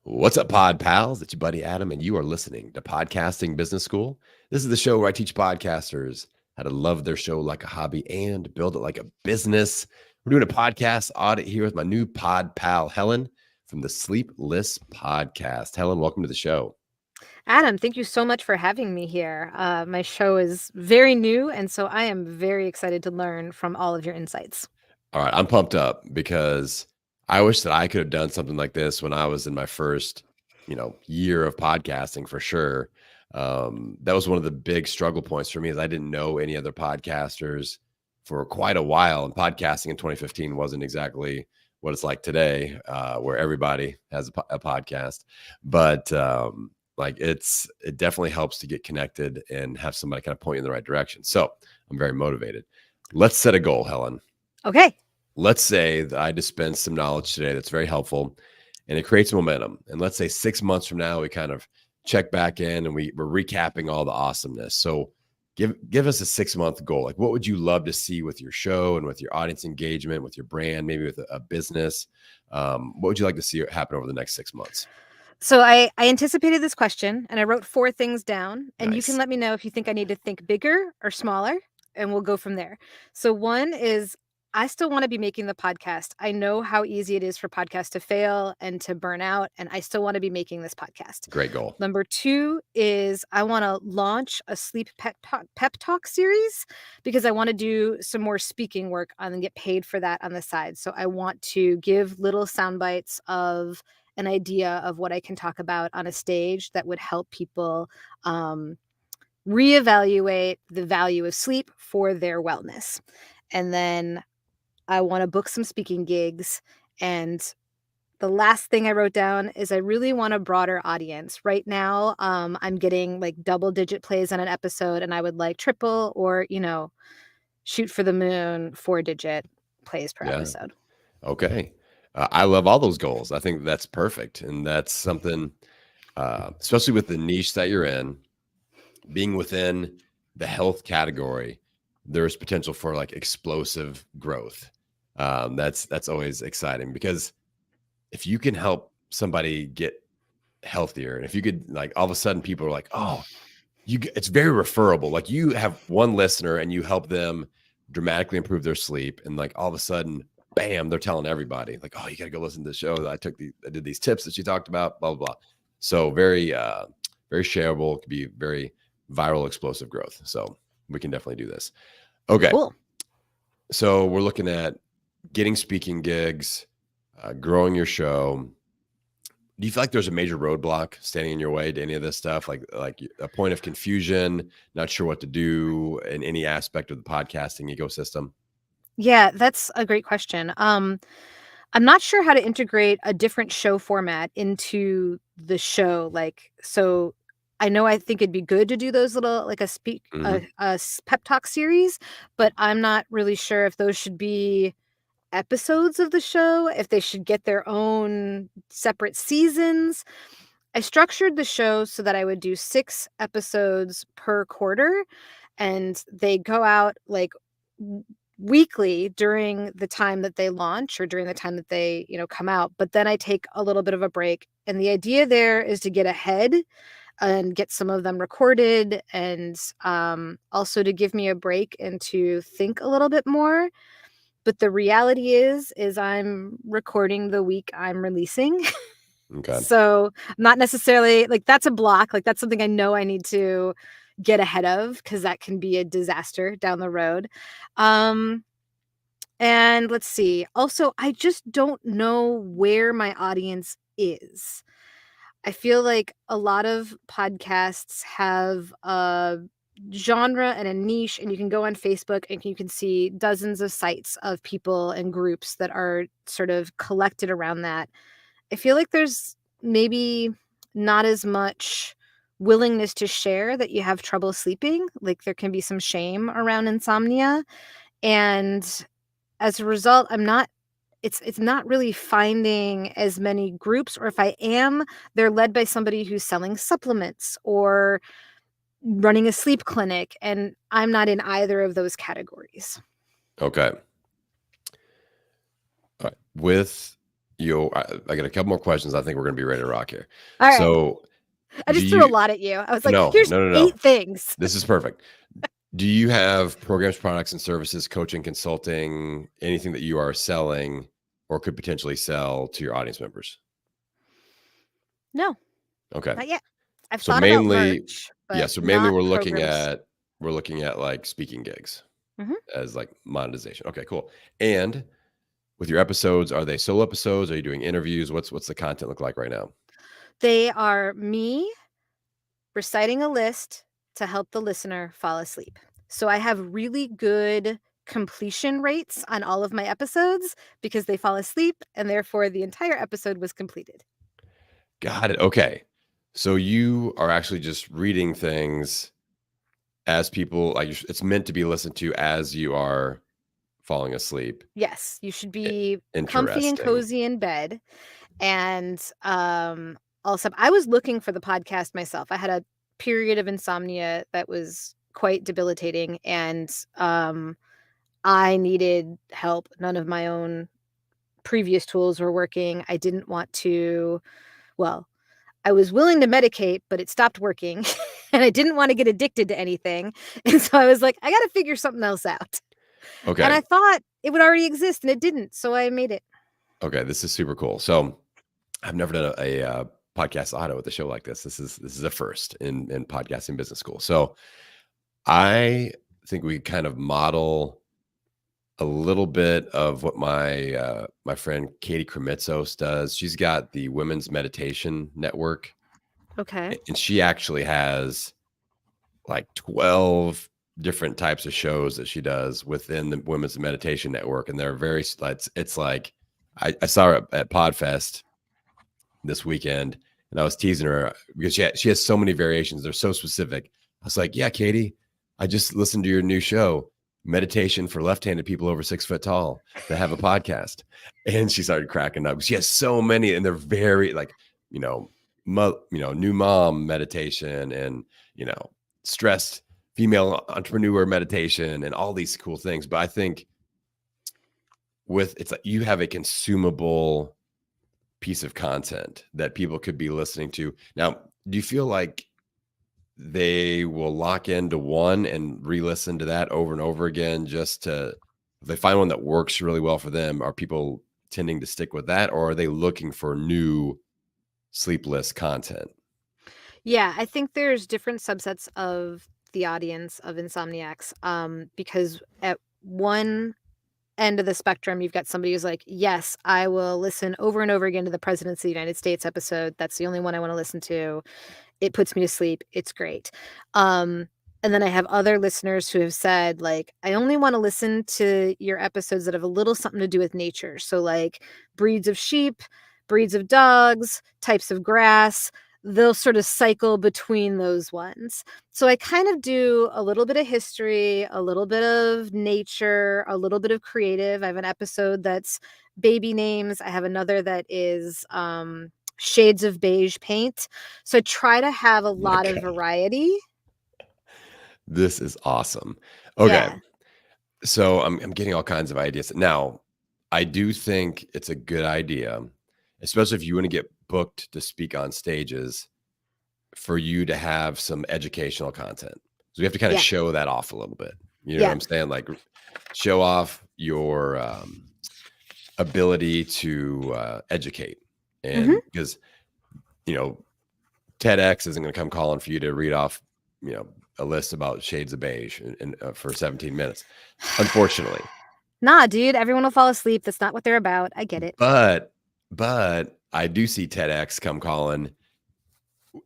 What's up, pod pals? It's your buddy Adam, and you are listening to Podcasting Business School. This is the show where I teach podcasters how to love their show like a hobby and build it like a business. We're doing a podcast audit here with my new pod pal, Helen, from the Sleepless Podcast. Helen, welcome to the show. Adam, thank you so much for having me here. My show is very new, and so I am very excited to learn from all of your insights. All right, I'm pumped up because I wish that I could have done something like this when I was in my first, year of podcasting for sure. That was one of the big struggle points for me is I didn't know any other podcasters for quite a while, and podcasting in 2015 wasn't exactly what it's like today, where everybody has a podcast. But it definitely helps to get connected and have somebody kind of point you in the right direction. So I'm very motivated. Let's set a goal, Helen. Okay. Let's say that I dispense some knowledge today that's very helpful and it creates momentum. And let's say 6 months from now, we kind of check back in and we're recapping all the awesomeness. So give us a 6-month goal. Like, what would you love to see with your show and with your audience engagement, with your brand, maybe with a business? What would you like to see happen over the next 6 months? So I anticipated this question and I wrote 4 things down, and you can Nice. let me know if you think I need to think bigger or smaller, and we'll go from there. So one is I still want to be making the podcast. I know how easy it is for podcasts to fail and to burn out, and I still want to be making this podcast. Great goal. Number 2 is I want to launch a sleep pep talk series because I want to do some more speaking work and get paid for that on the side. So I want to give little sound bites of an idea of what I can talk about on a stage that would help people reevaluate the value of sleep for their wellness. And then I want to book some speaking gigs. And the last thing I wrote down is I really want a broader audience. Right now, I'm getting like double-digit plays on an episode, and I would like triple or, shoot for the moon, 4-digit plays per Yeah. episode. Okay. I love all those goals. I think that's perfect. And that's something, especially with the niche that you're in, being within the health category, there's potential for like explosive growth. That's always exciting because if you can help somebody get healthier, and if you could like all of a sudden people are like, oh, it's very referable. Like you have one listener and you help them dramatically improve their sleep, and like all of a sudden, bam, they're telling everybody like, oh, you got to go listen to the show. I did these tips that you talked about, blah blah blah. So very shareable. It could be very viral, explosive growth. So we can definitely do this. Okay. Cool. So we're looking at getting speaking gigs, growing your show. Do you feel like there's a major roadblock standing in your way to any of this stuff? Like a point of confusion, not sure what to do in any aspect of the podcasting ecosystem? Yeah, that's a great question. I'm not sure how to integrate a different show format into the show. So I know I think it'd be good to do those little like Hmm. pep talk series, but I'm not really sure if those should be episodes of the show, if they should get their own separate seasons. I structured the show so that I would do 6 episodes per quarter, and they go out like weekly during the time that they launch or during the time that they, come out. But then I take a little bit of a break. And the idea there is to get ahead and get some of them recorded, and also to give me a break and to think a little bit more. But the reality is I'm recording the week I'm releasing. Okay. So not necessarily like that's a block. Like that's something I know I need to get ahead of because that can be a disaster down the road. Um, and let's see. Also, I just don't know where my audience is. I feel like a lot of podcasts have a genre and a niche, and you can go on Facebook and you can see dozens of sites of people and groups that are sort of collected around that. I feel like there's maybe not as much willingness to share that you have trouble sleeping. Like there can be some shame around insomnia. And as a result, it's not really finding as many groups, or if I am, they're led by somebody who's selling supplements or running a sleep clinic, and I'm not in either of those categories. Okay. All right. With I got a couple more questions. I think we're going to be ready to rock here. All right. So, I do just threw a you? lot at you. I was like, No, here's no, no, no. 8 things. This is perfect. Do you have programs, products, and services, coaching, consulting, anything that you are selling or could potentially sell to your audience members? No, Okay. not yet. I've So thought about mainly, merch, yeah. but So mainly not programs. we're looking at like speaking gigs Mhm. as like monetization. Okay, cool. And with your episodes, are they solo episodes? Are you doing interviews? What's the content look like right now? They are me reciting a list to help the listener fall asleep. So I have really good completion rates on all of my episodes because they fall asleep and therefore the entire episode was completed. Got it. Okay. So you are actually just reading things as people like it's meant to be listened to as you are falling asleep. Yes, you should I- be comfy and Interesting. cozy in bed. And also, I was looking for the podcast myself. I had a period of insomnia that was quite debilitating, and I needed help. None of my own previous tools were working. I didn't want to, well, I was willing to medicate, but it stopped working. And I didn't want to get addicted to anything. And so I was like, I got to figure something else out. And Okay. I thought it would already exist, and it didn't. So I made it. Okay. This is super cool. So I've never done a podcast auto with a show like this. This is a first in podcasting business school. So I think we kind of model a little bit of what my friend Katie Kremitzos does. She's got the Women's Meditation Network, Okay. and she actually has like 12 different types of shows that she does within the Women's Meditation Network, and they're very it's like I saw her at Podfest this weekend, and I was teasing her because she has so many variations. They're so specific. I was like, "Yeah, Katie, I just listened to your new show, Meditation for Left-Handed People Over 6 Foot Tall that have a podcast," and she started cracking up. She has so many, and they're very like, you know, new mom meditation, and stressed female entrepreneur meditation, and all these cool things. But I think with it's like you have a consumable piece of content that people could be listening to. Now, do you feel like they will lock into one and re-listen to that over and over again just to if they find one that works really well for them, are people tending to stick with that, or are they looking for new sleepless content? Yeah, I think there's different subsets of the audience of insomniacs, because at one end of the spectrum, you've got somebody who's like, yes, I will listen over and over again to the Presidents of the United States episode. That's the only one I want to listen to. It puts me to sleep. It's great. Um, and then I have other listeners who have said, like, I only want to listen to your episodes that have a little something to do with nature. So, like, breeds of sheep, breeds of dogs, types of grass. They'll sort of cycle between those ones. So I kind of do a little bit of history, a little bit of nature, a little bit of creative. I have an episode that's baby names. I have another that is shades of beige paint. So I try to have a lot of Okay. variety. This is awesome. Okay. Yeah. So I'm getting all kinds of ideas. Now, I do think it's a good idea, especially if you want to get booked to speak on stages, for you to have some educational content. So we have to kind of Yeah. show that off a little bit. You know what Yeah. I'm saying? Like show off your ability to educate. Mhm. And because, you know, TEDx isn't going to come calling for you to read off, a list about shades of beige for 17 minutes, unfortunately. Nah, dude, everyone will fall asleep. That's not what they're about. I get it. But I do see TEDx come calling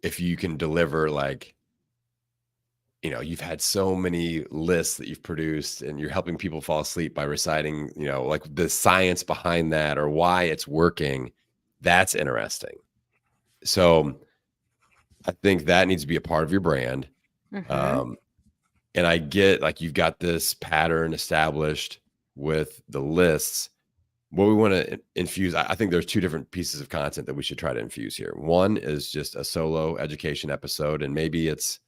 if you can deliver like, you've had so many lists that you've produced and you're helping people fall asleep by reciting, like the science behind that or why it's working. That's interesting. So I think that needs to be a part of your brand. Mhm. Um, and I get like you've got this pattern established with the lists. What we want to infuse, I think there's two different pieces of content that we should try to infuse here. One is just a solo education episode, and maybe it's,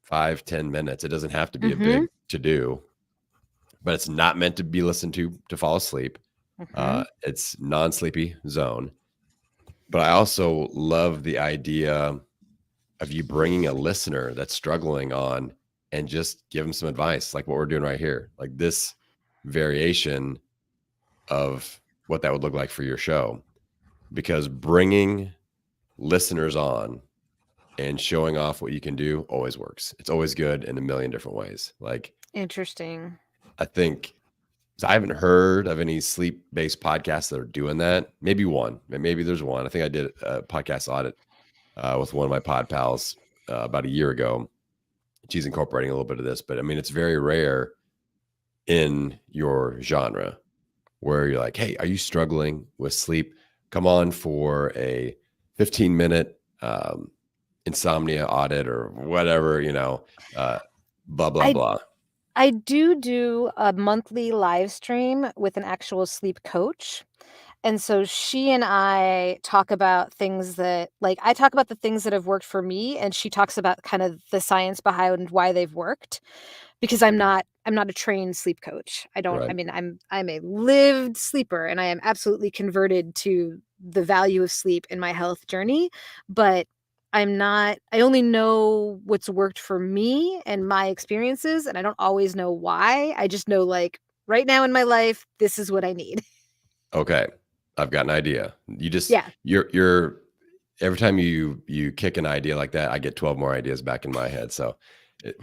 5-10 minutes. It doesn't have to be a Mhm. big to do, but it's not meant to be listened to fall asleep. Mhm. It's non-sleepy zone, but I also love the idea of you bringing a listener that's struggling on and just give them some advice, like what we're doing right here, like this variation of what that would look like for your show. Because bringing listeners on and showing off what you can do always works. It's always good in a million different ways. Like, Interesting. I think so I haven't heard of any sleep-based podcasts that are doing that. Maybe one. Maybe there's one. I think I did a podcast audit with one of my pod pals about a year ago. She's incorporating a little bit of this, but I mean, it's very rare in your genre where you're like, hey, are you struggling with sleep? Come on for a 15-minute insomnia audit or whatever, uh, blah, blah, I blah. I do a monthly live stream with an actual sleep coach. And so she and I talk about things that like, I talk about the things that have worked for me, and she talks about kind of the science behind why they've worked, because I'm not a trained sleep coach. I Right. mean, I'm a lived sleeper, and I am absolutely converted to the value of sleep in my health journey, but I only know what's worked for me and my experiences, and I don't always know why. I just know, like, right now in my life, this is what I need. Okay. I've got an idea. Yeah. You're every time you kick an idea like that, I get 12 more ideas back in my head. So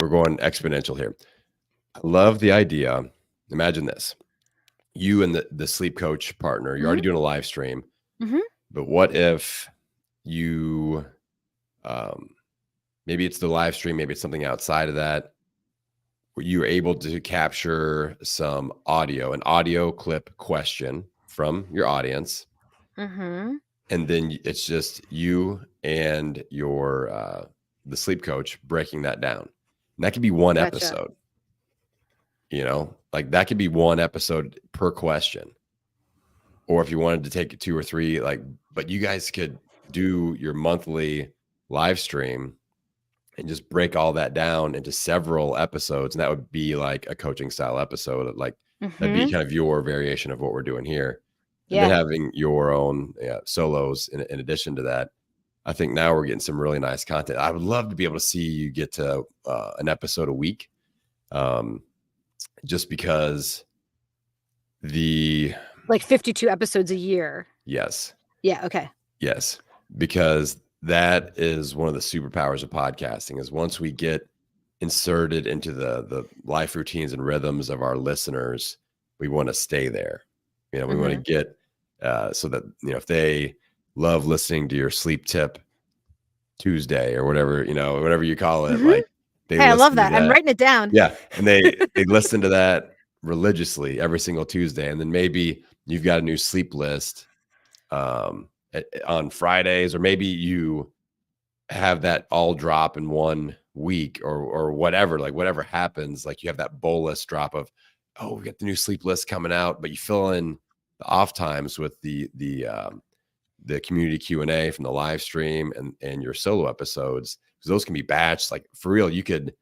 we're going exponential here. I love the idea. Imagine this. You and the sleep coach partner, you're already Mhm. doing a live stream, Mhm. but what if you um maybe it's the live stream, maybe it's something outside of that, where you're able to capture some audio, an audio clip question from your audience, Mhm. and then it's just you and your the sleep coach breaking that down. And that could be one Gotcha. episode, like that could be one episode per question. Or if you wanted to take it two or three, like, but you guys could do your monthly live stream and just break all that down into several episodes. And that would be like a coaching style episode. Like that'd be Mhm. kind of your variation of what we're doing here. And then Yeah. having your own solos in addition to that. I think now we're getting some really nice content. I would love to be able to see you get to an episode a week, um, just because the Like 52 episodes a year. yes, Yeah, okay. yes, because that is one of the superpowers of podcasting is once we get inserted into the life routines and rhythms of our listeners, we want to stay there. We want to Mhm. get so that if they love listening to your sleep tip Tuesday or whatever, whatever you call it, Mhm. like they Hey, I love listen to that. I'm that. writing it down. Yeah, and they listen to that religiously every single Tuesday, and then maybe you've got a new sleep list on Fridays, or maybe you have that all drop in 1 week or whatever, like whatever happens, like you have that bolus drop of, oh, we got the new sleep list coming out, but you fill in the off times with the community Q&A from the live stream and your solo episodes, because those can be batched. Like for real, you could,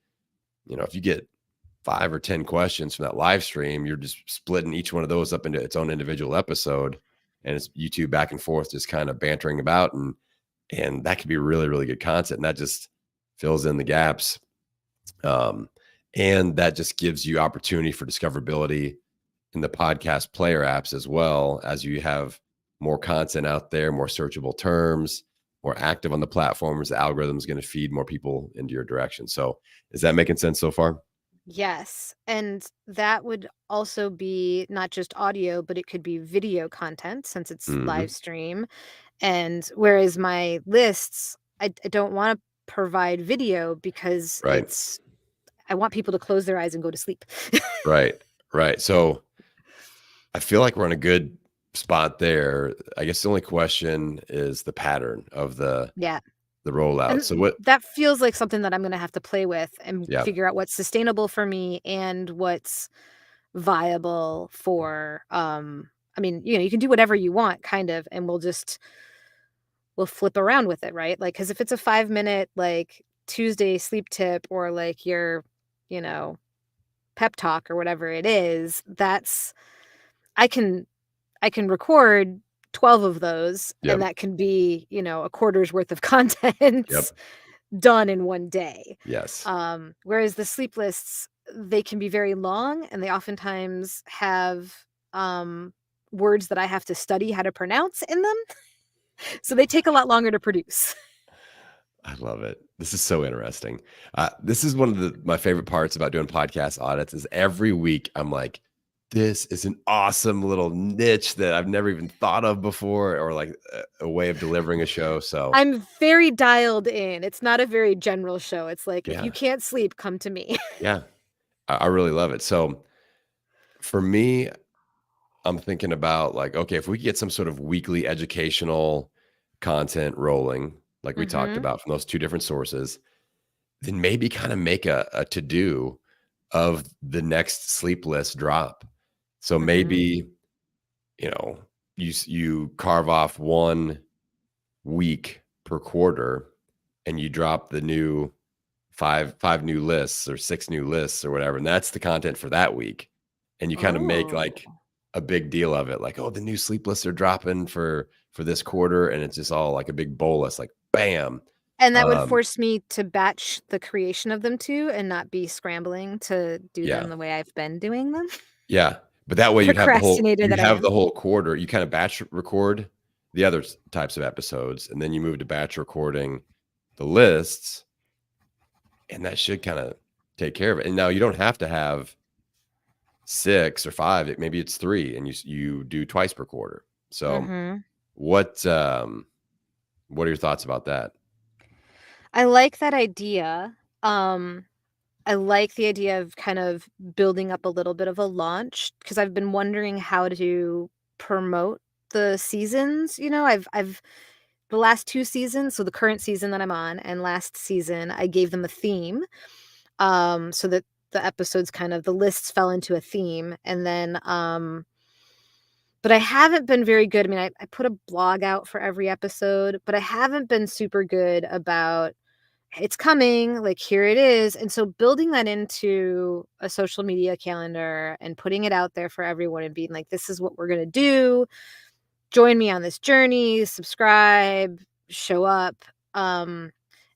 if you get 5 or 10 questions from that live stream, you're just splitting each one of those up into its own individual episode. And it's you two back and forth, just kind of bantering about. And that could be really, really good content. And that just fills in the gaps. Um, and that just gives you opportunity for discoverability in the podcast player apps, as well as you have more content out there, more searchable terms, more active on the platforms. The algorithm is going to feed more people into your direction. So is that making sense so far? Yes, and that would also be not just audio, but it could be video content since it's live Hmm. stream, and whereas my lists, I don't wanna provide video because Right. I want people to close their eyes and go to sleep. Right. Right. So I feel like we're in a good spot there. I guess the only question is the pattern of Yeah, the rollout. So and what? that feels like something that I'm gonna have to play with and Yeah. figure out what's sustainable for me and what's viable for, I mean, you can do whatever you want kind of, and we'll flip around with it, right? Like, because if it's a 5-minute, like, Tuesday sleep tip or, like, your, you know, pep talk or whatever it is, that's I can I can record 12 of those, and Yep. that can be, a quarter's worth of Yep. content done in one day. Yes. Whereas the sleep lists, they can be very long, and they oftentimes have words that I have to study how to pronounce in them. So they take a lot longer to produce. I love it. This is so interesting. This is one of my favorite parts about doing podcast audits is every week I'm like, this is an awesome little niche that I've never even thought of before, or like a way of delivering a show. So I'm very dialed in. It's not a very general show. It's like, if you yeah, can't sleep, come to me. yeah, I really love it. So for me, I'm thinking about like, okay, if we could get some sort of weekly educational content rolling, like we talked Mhm. about from those two different sources, then maybe kind of make a to do of the next sleepless drop. So Mhm. maybe, you know, you carve off 1 week per quarter and you drop the new five new lists or 6 new lists or whatever, and that's the content for that week. And you kind of make Oh. like a big deal of it, like, oh, the new sleep lists are dropping for this quarter, and it's just all like a big bolus, like bam. And that would Um, force me to batch the creation of them too, and not be scrambling to do yeah. them the way I've been doing them. Yeah, but that way Procrastinator you'd that I have am. the whole quarter. You kinda batch record the other types of episodes, and then you move to batch recording the lists, and that should kinda take care of it. And now you don't have to have 6 or 5, maybe it's 3, and you do twice per quarter. So, Mhm. what, what are your thoughts about that? I like that idea. Um, I like the idea of kind of building up a little bit of a launch, because 'cause I've been wondering how to promote the seasons. I've the last 2 seasons, so the current season that I'm on and last season, I gave them a theme, so that the lists fell into a theme, and then, but I haven't been very good. I mean, I put a blog out for every episode, but I haven't been super good about, "It's coming, like, here it is," and so building that into a social media calendar and putting it out there for everyone and being like, "This is what we're gonna do. Join me on this journey, subscribe, show up," um,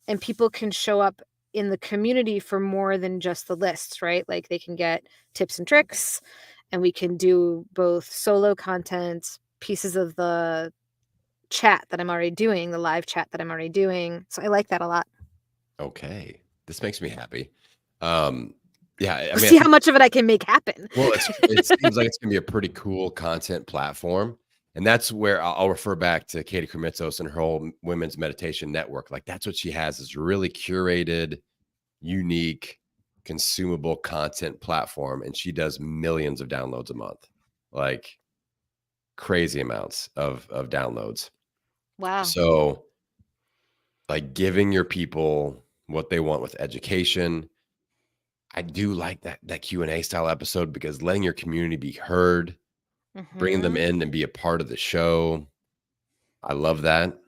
and people can show up in the community for more than just the lists, right? Like, they can get tips and tricks, and we can do both solo content, pieces of the chat that I'm already doing, the live chat that I'm already doing, so I like that a lot. Okay. This makes me happy. Um, yeah, I We'll mean, I see how think much of it I can make happen. well, it seems like it's gonna be a pretty cool content platform, and that's where I'll refer back to Katie Krimitsos and her whole women's meditation network. Like, that's what she has is really curated, unique, consumable content platform, and she does millions of downloads a month, like crazy amounts of downloads. Wow. So, like, giving your people what they want with education, I do like that Q&A style episode because letting your community be heard, bringing them Mhm. in and be a part of the show. I love that.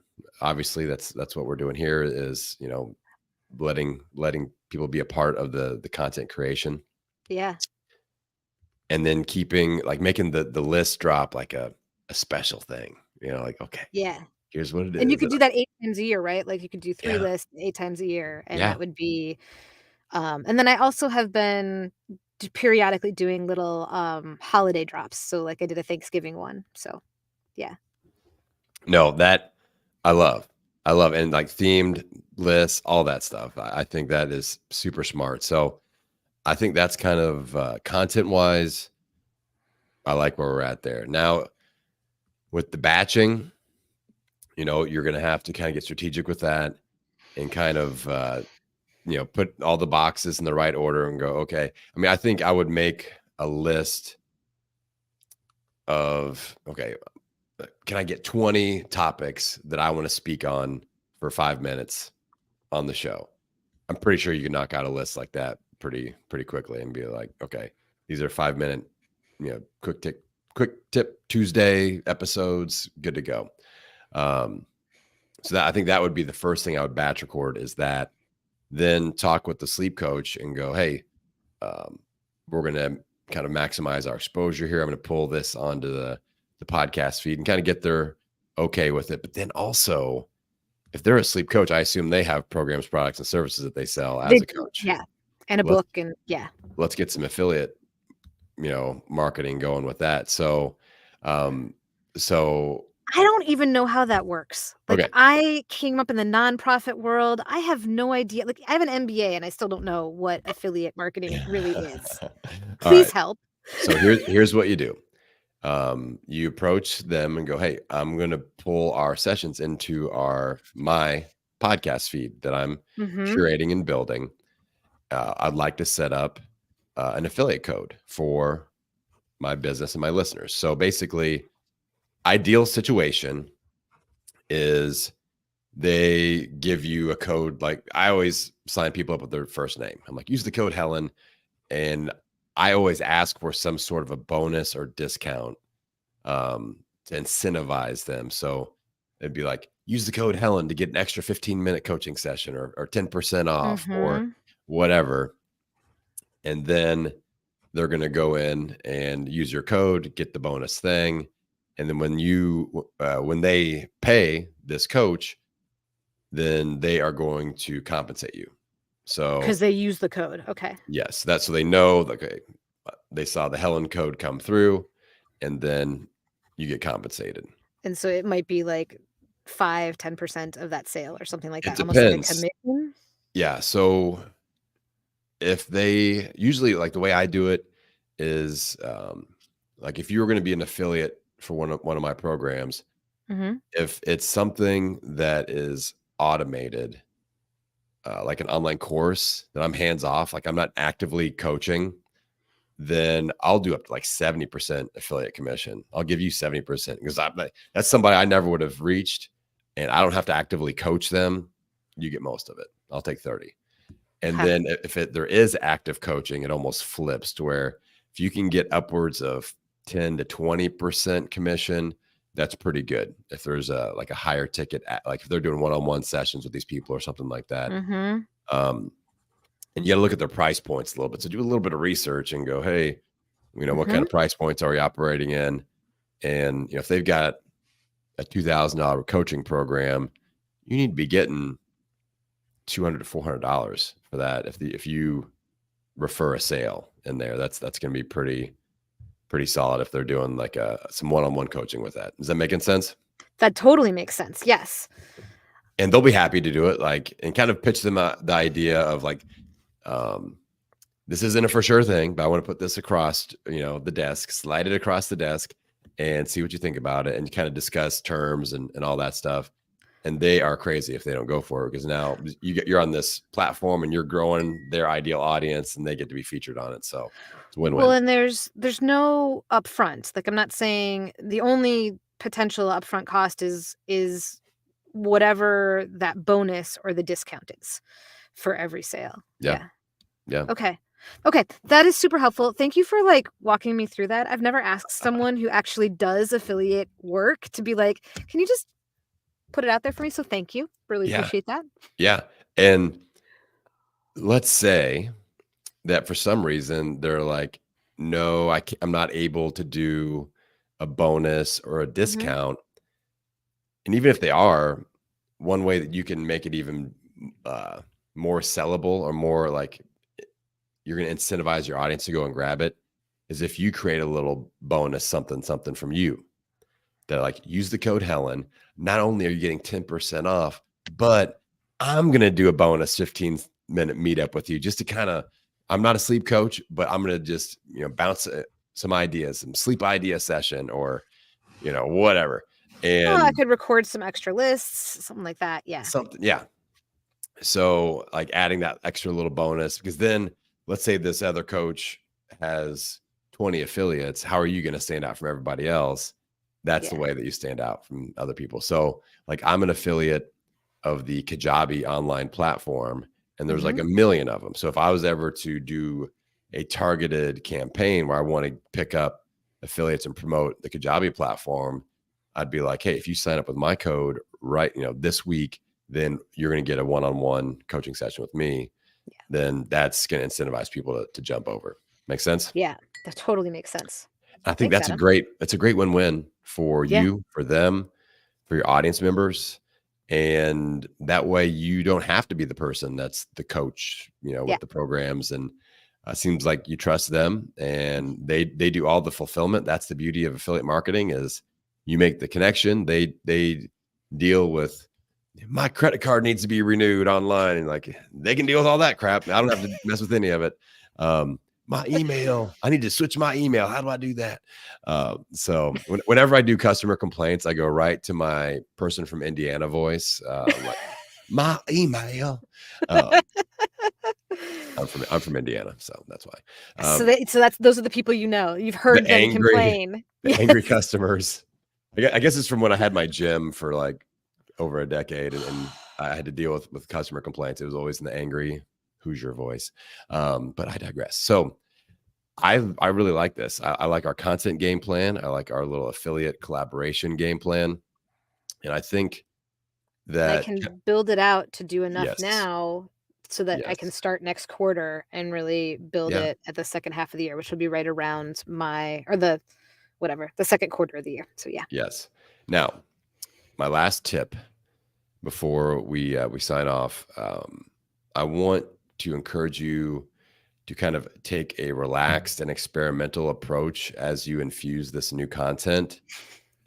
Obviously, that's what we're doing here is, letting people be a part of the content creation, Yeah. and then keeping like making the list drop like a special thing. Like, okay, Yeah. here's what it And you is. could do that 8 times a year, right? Like, you could do 3 Yeah. lists 8 times a year, and Yeah. that would be, and then I also have been periodically doing little, holiday drops. So, like, I did a Thanksgiving one. So, yeah. No, that I love. I love and like themed lists, all that stuff. I think that is super smart. So I think that's kind of content wise. I like where we're at there. Now with the batching, you're going to have to kind of get strategic with that and kind of, put all the boxes in the right order and go, okay. I mean, I think I would make a list of, okay, can I get 20 topics that I want to speak on for 5 minutes on the show? I'm pretty sure you can knock out a list like that pretty quickly and be like, okay, these are 5 minute, quick tip Tuesday episodes, good to go. Um, so that I think that would be the first thing I would batch record is that, then talk with the sleep coach and go, hey, we're gonna kind of maximize our exposure here. I'm gonna pull this onto the podcast feed and kind of get their okay with it. But then also, if they're a sleep coach, I assume they have programs, products, and services that they sell as a coach. Yeah. And a Let's book and yeah. let's get some affiliate, marketing going with that. So, so I don't even know how that works. Like, okay. I came up in the nonprofit world. I have no idea. Like, I have an MBA and I still don't know what affiliate marketing really is. All Please right. help. So here's what you do. You approach them and go, "Hey, I'm going to pull our sessions into my podcast feed that I'm Mhm. curating and building. I'd like to set up an affiliate code for my business and my listeners." So basically, ideal situation is they give you a code. Like, I always sign people up with their first name. I'm like, use the code Helen. And I always ask for some sort of a bonus or discount to incentivize them. So it'd be like, use the code Helen to get an extra 15-minute coaching session, or 10% off, or Mhm. whatever. And then they're going to go in and use your code, get the bonus thing. And then when they pay this coach, then they are going to compensate you. Because So they use the code. Okay. yes, that's so they know, okay, they saw the Helen code come through, and then you get compensated. And so it might be like 5-10% of that sale or something like It that, almost like a depends. commission? Yeah. So if they usually, like, the way I do it is, like, if you were going to be an affiliate for one of my programs, Mhm. if it's something that is automated, like an online course that I'm hands off, like I'm not actively coaching, then I'll do up to like 70% affiliate commission. I'll give you 70% because that's somebody I never would have reached, and I don't have to actively coach them. You get most of it. I'll take 30. And Okay. then if there is active coaching, it almost flips to where if you can get upwards of 10 to 20% commission, that's pretty good. If there's like a higher ticket, like if they're doing one-on-one sessions with these people or something like that. Mhm. Um, and you got to look at their price points a little bit. So do a little bit of research and go, hey, what kind Mhm. of price points are you operating in? And if they've got a $2,000 coaching program, you need to be getting $200 to $400 for that. If you refer a sale in there, that's going to be pretty solid if they're doing like some one-on-one coaching with that. Is that making sense? That totally makes sense. Yes. And they'll be happy to do it, like, and kind of pitch them the idea of like, um, this isn't a for sure thing, but I want to put this across, the desk, slide it across the desk and see what you think about it, and kind of discuss terms and all that stuff. And they are crazy if they don't go for it, because now you're on this platform and you're growing their ideal audience and they get to be featured on it. So it's a Well, win-win. and there's no upfront. Like, I'm not saying the only potential upfront cost is whatever that bonus or the discount is for every sale. Yeah. Yeah. Yeah. Okay. Okay, that is super helpful. Thank you for, like, walking me through that. I've never asked someone who actually does affiliate work to be like, "Can you just put it out there for me?" So thank you. Really Yeah. appreciate that. Yeah. And let's say that for some reason they're like, no, I'm not able to do a bonus or a Mhm. discount. And even if they are, one way that you can make it even uh, more sellable, or more like you're going to incentivize your audience to go and grab it, is if you create a little bonus, something from you, that, like, use the code Helen. Not only are you getting 10% off, but I'm going to do a bonus 15-minute meetup with you, just to kind of, I'm not a sleep coach, but I'm going to just, bounce some ideas, some sleep idea session, or, whatever. Oh, I And could record some extra lists, something like that. Yeah. something, yeah. So, like, adding that extra little bonus, because then let's say this other coach has 20 affiliates. How are you going to stand out from everybody else? That's the Yeah. way that you stand out from other people. So, like, I'm an affiliate of the Kajabi online platform, and there's like Mhm. a million of them. So if I was ever to do a targeted campaign where I want to pick up affiliates and promote the Kajabi platform, I'd be like, hey, if you sign up with my code right, this week, then you're going to get a one-on-one coaching session with me. Yeah. Then that's going to incentivize people to jump over. Make sense? Yeah. That totally makes sense. I think Thanks, that's Adam. a great win-win. for Yeah. you, for them, for your audience members. And that way you don't have to be the person that's the coach, Yeah. with the programs. And seems like you trust them and they do all the fulfillment. That's the beauty of affiliate marketing is you make the connection. They deal with my credit card needs to be renewed online and like they can deal with all that crap. I don't have to mess with any of it. My email, I need to switch my email. How do I do that? So whenever I do customer complaints, I go right to my person from Indiana voice, like my email. Um, I'm from Indiana, so that's why. So those are the people you've The heard them angry, complain. the angry Yes. customers. I guess it's from when I had my gym for like over a decade, and I had to deal with customer complaints. It was always in the angry Hoosier voice. But I digress. So I really like this. I like our content game plan. I like our little affiliate collaboration game plan, and I think And I that can build it out to do enough yes, now so that I can yes, start next quarter and really build yeah, it at the second half of the year, which will be right around the second quarter of the year. So yeah. yes. Now, my last tip before we sign off, I want to encourage you to kind of take a relaxed and experimental approach as you infuse this new content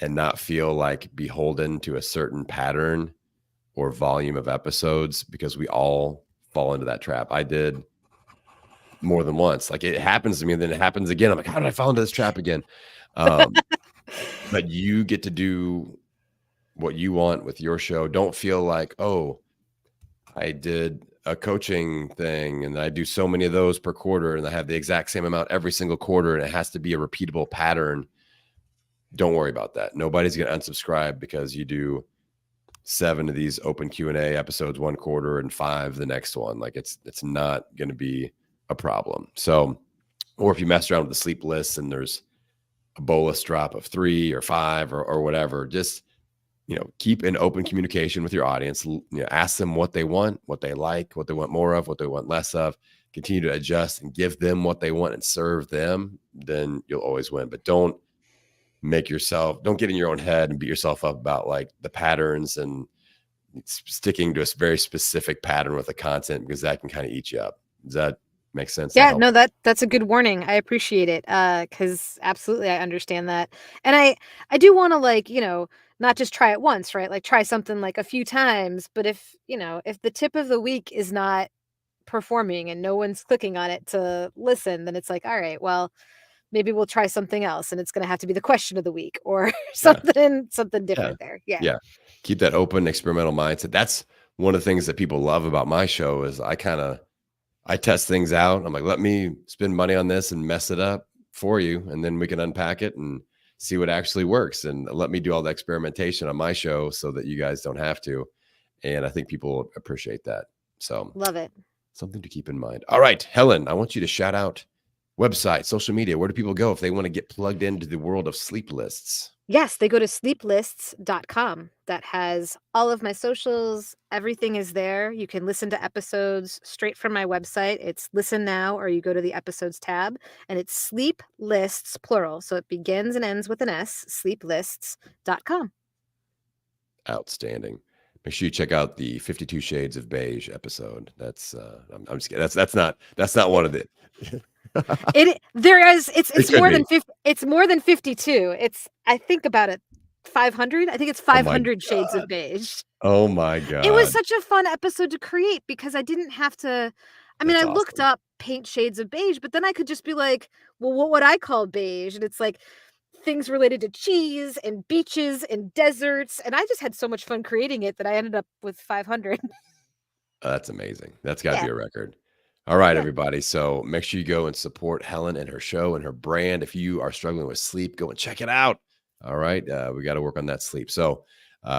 and not feel like beholden to a certain pattern or volume of episodes because we all fall into that trap. I did more than once. Like it happens to me and then it happens again. I'm like, how did I fall into this trap again? Um, but you get to do what you want with your show. Don't feel like, oh, I did a coaching thing and I do so many of those per quarter and I have the exact same amount every single quarter and it has to be a repeatable pattern. Don't worry about that. Nobody's going to unsubscribe because you do 7 of these open Q&A episodes one quarter and 5 the next one. Like it's not going to be a problem. So, or if you mess around with the sleep lists and there's a bolus drop of 3 or 5 or whatever, just keep an open communication with your audience. Ask them what they want, what they like, what they want more of, what they want less of. Continue to adjust and give them what they want and serve them. Then you'll always win. But don't get in your own head and beat yourself up about like the patterns and sticking to a very specific pattern with the content because that can kind of eat you up. Does that make sense? Yeah, no, that's a good warning. I appreciate it. Cause absolutely I understand that. And I do want to not just try it once, right? Like try something like a few times, but if the tip of the week is not performing and no one's clicking on it to listen, then it's like, all right, well, maybe we'll try something else and it's going to have to be the question of the week or Yeah. something Yeah. different there. Yeah. Yeah. Keep that open experimental mindset. That's one of the things that people love about my show is I test things out. I'm like, let me spend money on this and mess it up for you. And then we can unpack it and see what actually works. And let me do all the experimentation on my show so that you guys don't have to. And I think people appreciate that. So Love it. something to keep in mind. All right, Helen, I want you to shout out website, social media. Where do people go if they want to get plugged into the world of sleep lists? Yes, they go to sleeplists.com. That has all of my socials. Everything is there. You can listen to episodes straight from my website. It's listen now, or you go to the episodes tab and it's sleep lists, plural. So it begins and ends with an S, sleeplists.com. Outstanding. Make sure you check out the 52 Shades of Beige episode. That's I'm just kidding. That's not one of the It's could more be. than 50, it's more than 52. I think about it 500. I think it's Oh my 500 shades of god. beige. Oh my It was god. such a fun episode to create because I didn't have to. I mean, That's I looked awesome. up paint shades of beige, but then I could just be like, well, what would I call beige? And it's like things related to cheese and beaches and deserts. And I just had so much fun creating it that I ended up with 500. That's amazing. That's got to Yeah. be a record. All right, Yeah. everybody. So make sure you go and support Helen and her show and her brand. If you are struggling with sleep, go and check it out. All right. We got to work on that sleep. So,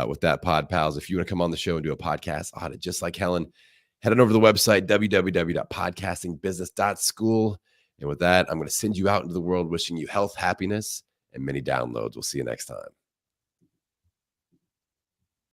with that, Pod Pals, if you want to come on the show and do a podcast audit just like Helen, head on over to the website, www.podcastingbusiness.school. And with that, I'm going to send you out into the world wishing you health, happiness, and many downloads. We'll see you next time.